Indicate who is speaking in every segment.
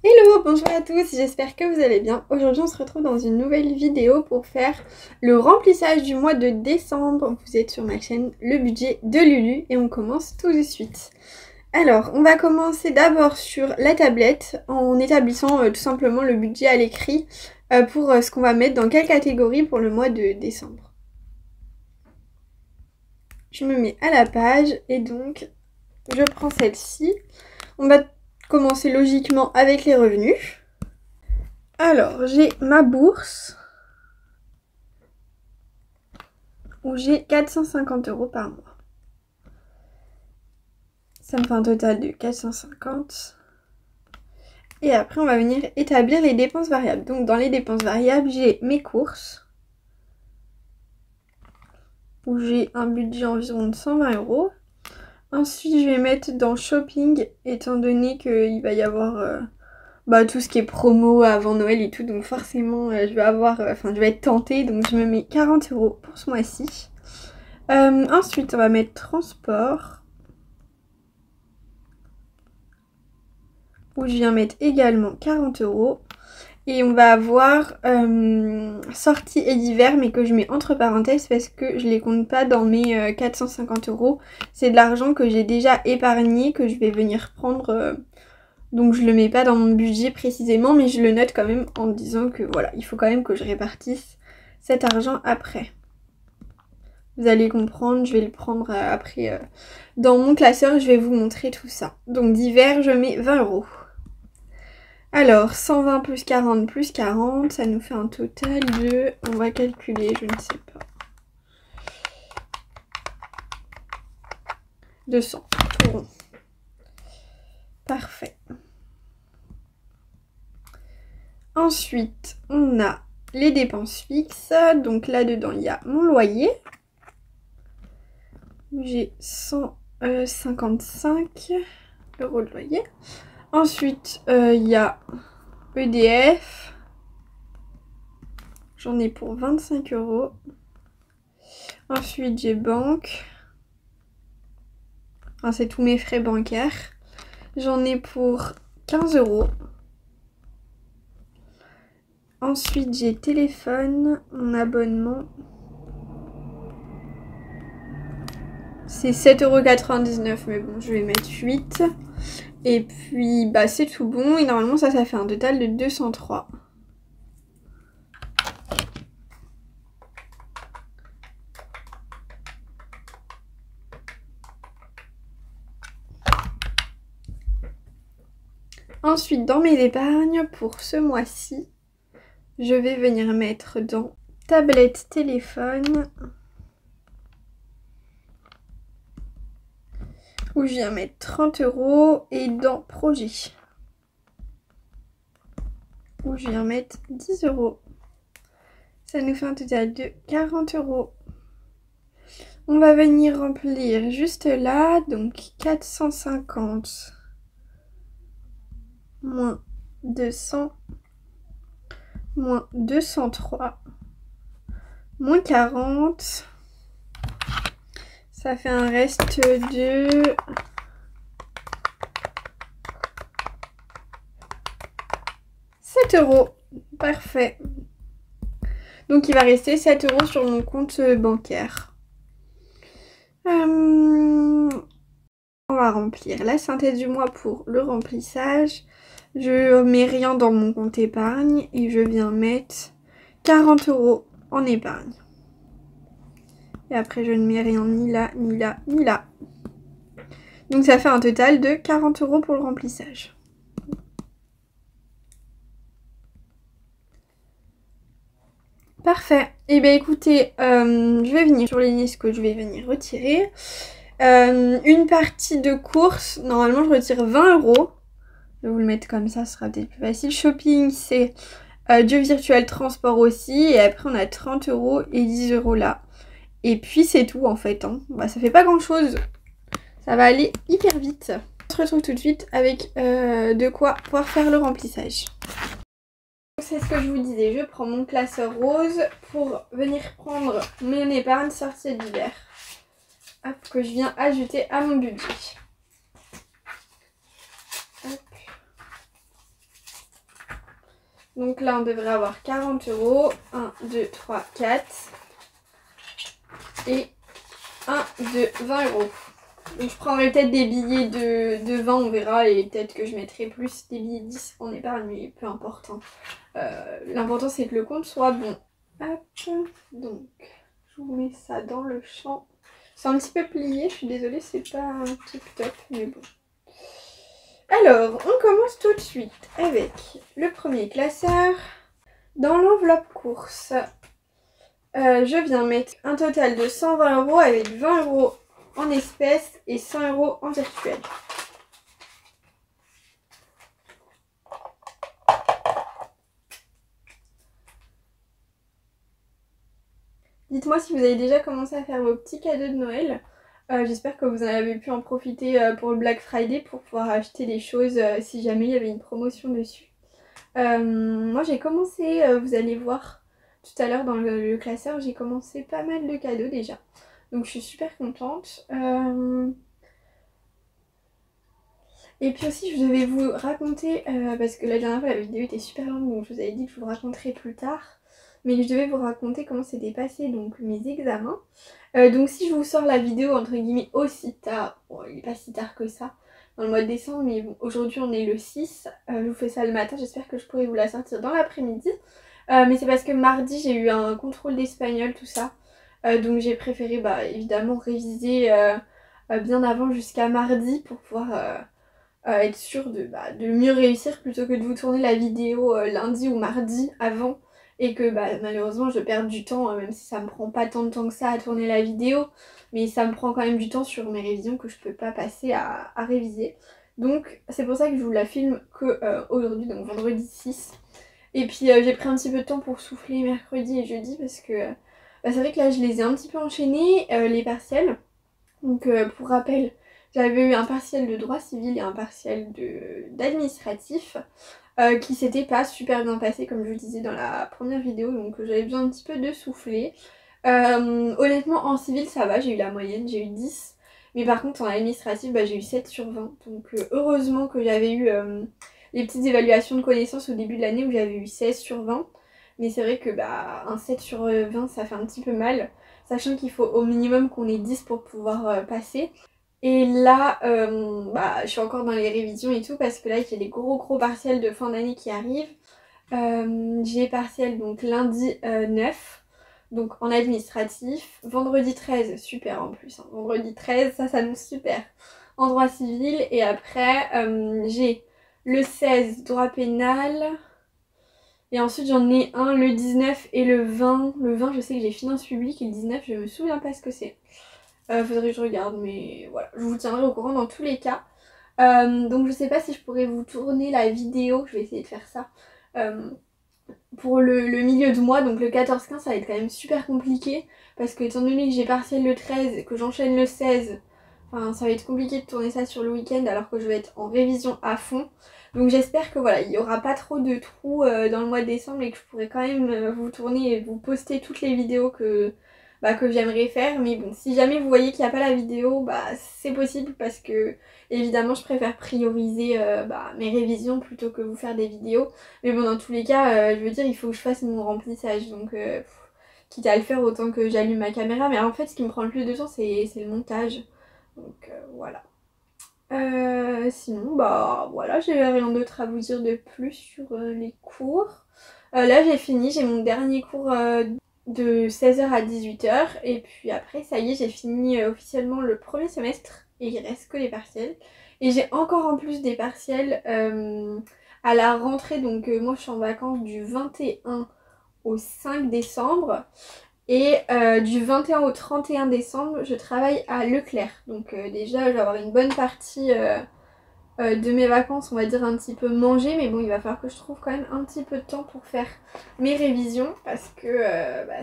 Speaker 1: Hello, bonjour à tous, j'espère que vous allez bien. Aujourd'hui on se retrouve dans une nouvelle vidéo pour faire le remplissage du mois de décembre. Vous êtes sur ma chaîne Le Budget de Lulu et on commence tout de suite. Alors, on va commencer d'abord sur la tablette en établissant tout simplement le budget à l'écrit pour ce qu'on va mettre dans quelle catégorie pour le mois de décembre. Je me mets à la page et donc je prends celle-ci. On va commencer logiquement avec les revenus. Alors, j'ai ma bourse où j'ai 450 € par mois. Ça me fait un total de 450. Et après, on va venir établir les dépenses variables. Donc, dans les dépenses variables, j'ai mes courses où j'ai un budget environ de 120 €. Ensuite, je vais mettre dans shopping, étant donné qu'il va y avoir tout ce qui est promo avant Noël et tout. Donc, forcément, je vais être tentée. Donc, je me mets 40 € pour ce mois-ci. Ensuite, on va mettre transport, où je viens mettre également 40 €. Et on va avoir sorties et divers, mais que je mets entre parenthèses parce que je les compte pas dans mes 450 €. C'est de l'argent que j'ai déjà épargné, que je vais venir prendre. Donc je le mets pas dans mon budget précisément, mais je le note quand même en disant que voilà, il faut quand même que je répartisse cet argent après. Vous allez comprendre, je vais le prendre après dans mon classeur, je vais vous montrer tout ça. Donc divers, je mets 20 €. Alors, 120 plus 40 plus 40, ça nous fait un total de... On va calculer, je ne sais pas. 200, tout rond. Parfait. Ensuite, on a les dépenses fixes. Donc là-dedans, il y a mon loyer. J'ai 155 € de loyer. Ensuite, il y a EDF. J'en ai pour 25 €. Ensuite, j'ai banque. Enfin, c'est tous mes frais bancaires. J'en ai pour 15 €. Ensuite, j'ai téléphone, mon abonnement. C'est 7,99 €, mais bon, je vais mettre 8. Et puis, c'est tout bon. Et normalement, ça fait un total de 203. Ensuite, dans mes épargnes, pour ce mois-ci, je vais venir mettre dans tablette, téléphone, où je viens mettre 30 €, et dans projet, où je viens mettre 10 €. Ça nous fait un total de 40 €. On va venir remplir juste là, donc 450 moins 200 moins 203 moins 40. Ça fait un reste de 7 €. Parfait. Donc il va rester 7 € sur mon compte bancaire. On va remplir la synthèse du mois pour le remplissage. Je mets rien dans mon compte épargne et je viens mettre 40 € en épargne. Et après je ne mets rien ni là, ni là, ni là. Donc ça fait un total de 40 € pour le remplissage. Parfait. Et bien écoutez, je vais venir surligner ce que je vais venir retirer. Une partie de course, normalement je retire 20 €. Je vais vous le mettre comme ça, ce sera peut-être plus facile. Shopping, c'est jeu virtuel, transport aussi. Et après on a 30 € et 10 € là. Et puis c'est tout en fait. Hein. Ça fait pas grand chose. Ça va aller hyper vite. On se retrouve tout de suite avec de quoi pouvoir faire le remplissage. C'est ce que je vous disais, je prends mon classeur rose pour venir prendre mon épargne sortie d'hiver. Hop, que je viens ajouter à mon budget. Hop. Donc là on devrait avoir 40 €. 1, 2, 3, 4. Et 1, 2, 20 €. Donc je prendrai peut-être des billets de 20, on verra, et peut-être que je mettrai plus des billets de 10 en épargne, mais peu importe. Hein. L'important c'est que le compte soit bon. Hop, donc je vous mets ça dans le champ. C'est un petit peu plié, je suis désolée, c'est pas un tip top, mais bon. Alors, on commence tout de suite avec le premier classeur. Dans l'enveloppe course, je viens mettre un total de 120 € avec 20 € en espèces et 100 € en virtuel. Dites-moi si vous avez déjà commencé à faire vos petits cadeaux de Noël. J'espère que vous en avez pu en profiter pour le Black Friday pour pouvoir acheter des choses si jamais il y avait une promotion dessus. Moi j'ai commencé, vous allez voir tout à l'heure dans le classeur, j'ai commencé pas mal de cadeaux déjà. Donc je suis super contente. Et puis aussi je devais vous raconter, parce que la dernière fois la vidéo était super longue donc je vous avais dit que je vous raconterai plus tard. Mais je devais vous raconter comment s'était passé donc mes examens. Donc si je vous sors la vidéo entre guillemets aussi tard, bon il n'est pas si tard que ça dans le mois de décembre, mais bon, aujourd'hui on est le 6, je vous fais ça le matin, j'espère que je pourrai vous la sortir dans l'après-midi. Mais c'est parce que mardi j'ai eu un contrôle d'espagnol, tout ça. Donc j'ai préféré évidemment réviser bien avant jusqu'à mardi pour pouvoir être sûre de mieux réussir plutôt que de vous tourner la vidéo lundi ou mardi avant et que malheureusement je perde du temps, même si ça me prend pas tant de temps que ça à tourner la vidéo, mais ça me prend quand même du temps sur mes révisions que je peux pas passer à réviser. Donc c'est pour ça que je vous la filme que aujourd'hui, donc vendredi 6. Et puis j'ai pris un petit peu de temps pour souffler mercredi et jeudi parce que c'est vrai que là je les ai un petit peu enchaînés, les partiels. Donc pour rappel, j'avais eu un partiel de droit civil et un partiel d'administratif qui s'était pas super bien passé comme je vous disais dans la première vidéo, donc j'avais besoin un petit peu de souffler. Honnêtement en civil ça va, j'ai eu la moyenne, j'ai eu 10. Mais par contre en administratif j'ai eu 7 sur 20. Donc heureusement que j'avais eu les petites évaluations de connaissances au début de l'année où j'avais eu 16 sur 20. Mais c'est vrai que un 7 sur 20 ça fait un petit peu mal. Sachant qu'il faut au minimum qu'on ait 10 pour pouvoir passer. Et là, je suis encore dans les révisions et tout parce que là, j'ai les gros partiels de fin d'année qui arrivent. J'ai partiel donc lundi 9, donc en administratif. Vendredi 13, super en plus. Hein. Vendredi 13, ça s'annonce super. En droit civil. Et après, j'ai le 16, droit pénal. Et ensuite j'en ai un le 19 et le 20. Le 20 je sais que j'ai finance publique et le 19 je me souviens pas ce que c'est. Faudrait que je regarde mais voilà, je vous tiendrai au courant dans tous les cas. Donc je sais pas si je pourrais vous tourner la vidéo, je vais essayer de faire ça. Pour le milieu de mois, donc le 14-15 ça va être quand même super compliqué. Parce que étant donné que j'ai partiel le 13, que j'enchaîne le 16, enfin ça va être compliqué de tourner ça sur le week-end alors que je vais être en révision à fond. Donc j'espère que voilà, il n'y aura pas trop de trous dans le mois de décembre et que je pourrai quand même vous tourner et vous poster toutes les vidéos que j'aimerais faire. Mais bon, si jamais vous voyez qu'il n'y a pas la vidéo, c'est possible parce que évidemment je préfère prioriser mes révisions plutôt que vous faire des vidéos. Mais bon, dans tous les cas, je veux dire, il faut que je fasse mon remplissage. Donc quitte à le faire, autant que j'allume ma caméra. Mais en fait, ce qui me prend le plus de temps, c'est le montage. Donc voilà. Sinon voilà, j'ai rien d'autre à vous dire de plus sur les cours. Là j'ai fini, j'ai mon dernier cours de 16 h à 18 h et puis après ça y est, j'ai fini officiellement le premier semestre et il reste que les partiels. Et j'ai encore en plus des partiels à la rentrée, donc moi je suis en vacances du 21 au 5 décembre. Et du 21 au 31 décembre, je travaille à Leclerc. Donc déjà, je vais avoir une bonne partie de mes vacances, on va dire un petit peu mangée. Mais bon, il va falloir que je trouve quand même un petit peu de temps pour faire mes révisions. Parce que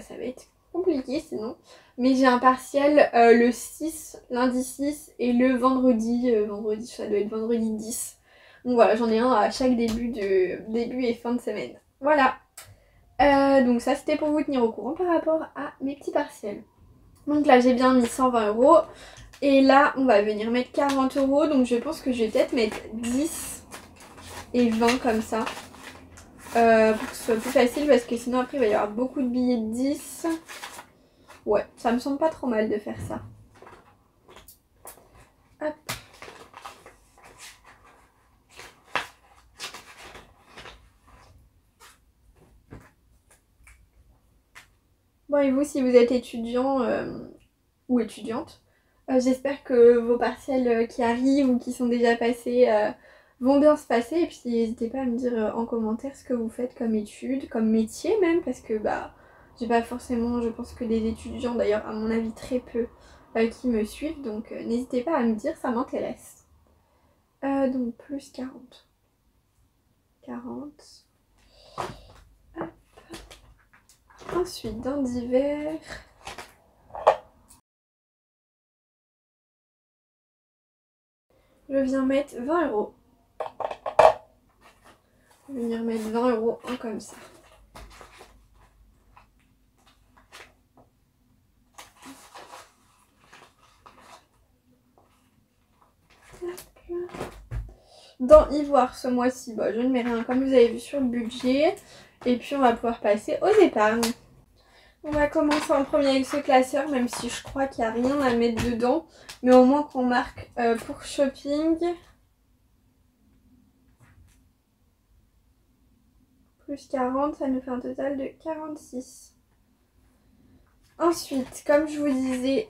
Speaker 1: ça va être compliqué sinon. Mais j'ai un partiel le 6, lundi 6 et le vendredi, ça doit être vendredi 10. Donc voilà, j'en ai un à chaque début et fin de semaine. Voilà. Donc ça c'était pour vous tenir au courant par rapport à mes petits partiels. Donc là j'ai bien mis 120 € et là on va venir mettre 40 €, donc je pense que je vais peut-être mettre 10 et 20 comme ça. pour que ce soit plus facile parce que sinon après il va y avoir beaucoup de billets de 10. Ouais, ça me semble pas trop mal de faire ça. Hop. Bon, et vous, si vous êtes étudiant ou étudiante, j'espère que vos partiels qui arrivent ou qui sont déjà passés vont bien se passer. Et puis n'hésitez pas à me dire en commentaire ce que vous faites comme études, comme métier même, parce que bah j'ai pas forcément, je pense que des étudiants, d'ailleurs à mon avis très peu, qui me suivent. Donc n'hésitez pas à me dire, ça m'intéresse. Donc plus 40. 40. Hop. Ensuite, dans divers... Je viens mettre 20 €. Je vais venir mettre 20 € en comme ça. Dans ivoire ce mois-ci, bah, je ne mets rien comme vous avez vu sur le budget. Et puis on va pouvoir passer aux épargnes. On va commencer en premier avec ce classeur, même si je crois qu'il n'y a rien à mettre dedans. Mais au moins qu'on marque pour shopping. Plus 40, ça nous fait un total de 46. Ensuite, comme je vous disais,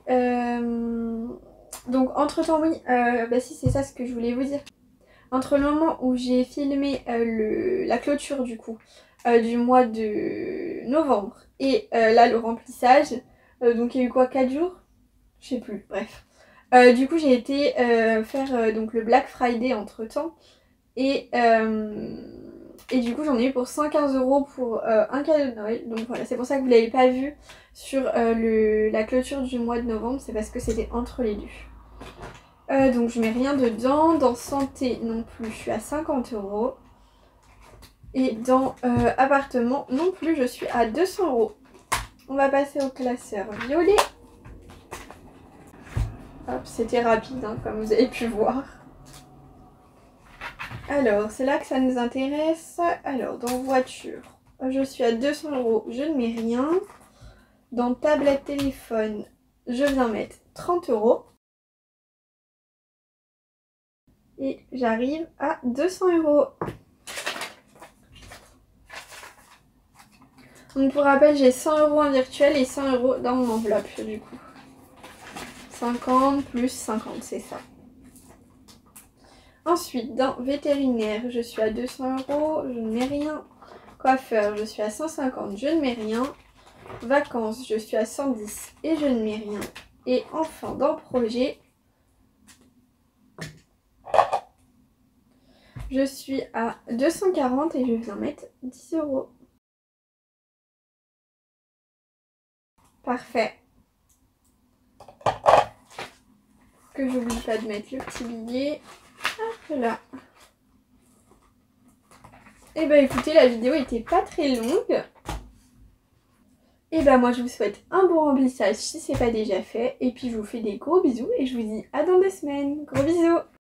Speaker 1: donc entre temps, oui, bah si c'est ça ce que je voulais vous dire. Entre le moment où j'ai filmé la clôture du coup, du mois de novembre et là le remplissage, donc il y a eu quoi, 4 jours? Je sais plus, bref. Du coup j'ai été faire donc le Black Friday entre temps et du coup j'en ai eu pour 115 € pour un cadeau de Noël. Donc voilà, c'est pour ça que vous l'avez pas vu sur la clôture du mois de novembre, c'est parce que c'était entre les deux. Donc je mets rien dedans. Dans santé non plus, je suis à 50 €. Et dans appartement non plus, je suis à 200 €. On va passer au classeur violet. Hop, c'était rapide hein, comme vous avez pu voir. Alors, c'est là que ça nous intéresse. Alors, dans voiture, je suis à 200 €, je ne mets rien. Dans tablette téléphone, je viens mettre 30 €. Et j'arrive à 200 €. Donc pour rappel, j'ai 100 € en virtuel et 100 € dans mon enveloppe du coup. 50 plus 50, c'est ça. Ensuite, dans vétérinaire, je suis à 200 €, je ne mets rien. Coiffeur, je suis à 150, je ne mets rien. Vacances, je suis à 110 et je ne mets rien. Et enfin, dans projet, je suis à 240 et je viens mettre 10 €. Parfait. Que j'oublie pas de mettre le petit billet. Hop là. Et bah écoutez, la vidéo était pas très longue. Et bah moi je vous souhaite un bon remplissage si c'est pas déjà fait. Et puis je vous fais des gros bisous et je vous dis à dans 2 semaines. Gros bisous.